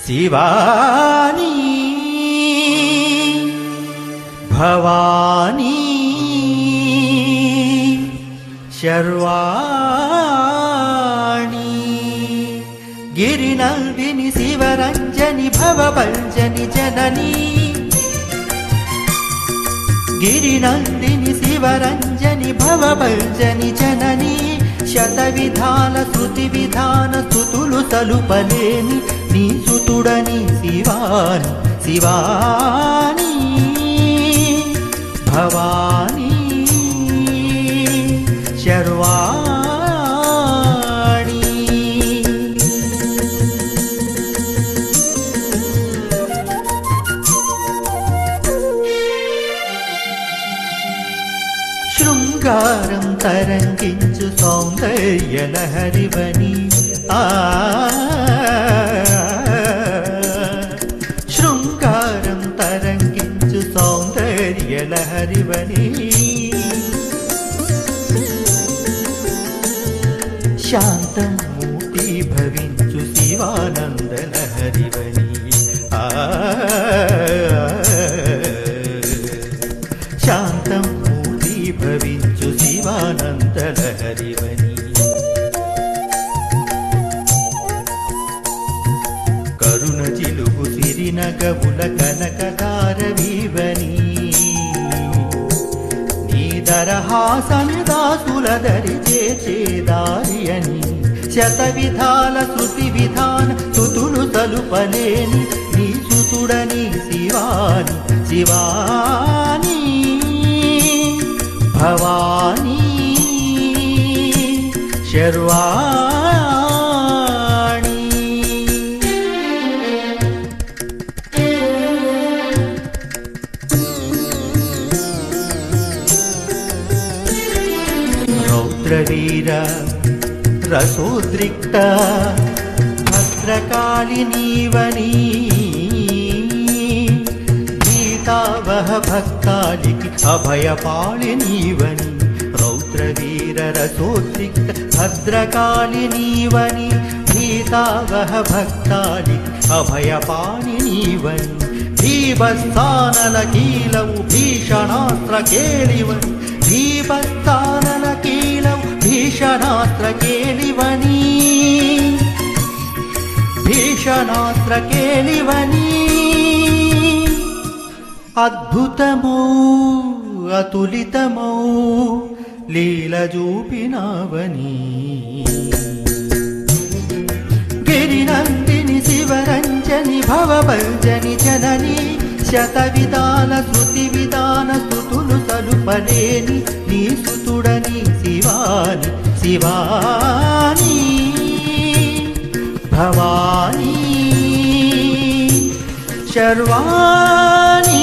శివాని భవాని శర్వాణి గిరినందిని శివరంజని భవభంజని జనని గిరినందిని శివరంజని భవభంజని జనని శతవిధాల శృతి విధాన స్తుతులు తలుపలేని నీ సుతుడని శివాని శివాని భవాని శర్వాణి శృంగారం తరంగించు సౌందర్యలహరివని శృంగారం తరంగించు సౌందర్యలహరివని శాంతం మూర్తి భవించు శివానందలహరివని శాంతం మూర్తి భవించు శివానందలహరివని కరుణ చిలుగు సిరినగవుల కనకదారవీవని నీదరహాసని దాసుల దరి చేచేదారియని శతవిధాల శృతి విధాన స్తుతులు తలుపలేని నీ సుతుడని శివాని శివాని భవాని శర్వాణి రౌద్రవీర రసోద్రిక్త భద్రకాళి నీవని గీతావహ భక్తాలికి అభయపాళి నీవని రౌద్రవీర రసోద్రిక్త భద్రకాళి నీవని గీతావహ భక్తాలికి అభయపాళి నీవని భీభత్సానల కీలవు భీషణాస్త్ర కేలివని భీభత్సానల కీలవు భీషణాస్త్ర కేలివని భీషణాస్త్ర కేలివని అద్భుతమౌ అతులితమౌ లీల చూపినావని గిరినందిని శివరంజని భవభంజని జనని శతవిధాల శృతి విధాన స్తుతులు తలుపలేని నీ సుతుడని శివాని శివాని భవాని శర్వాణి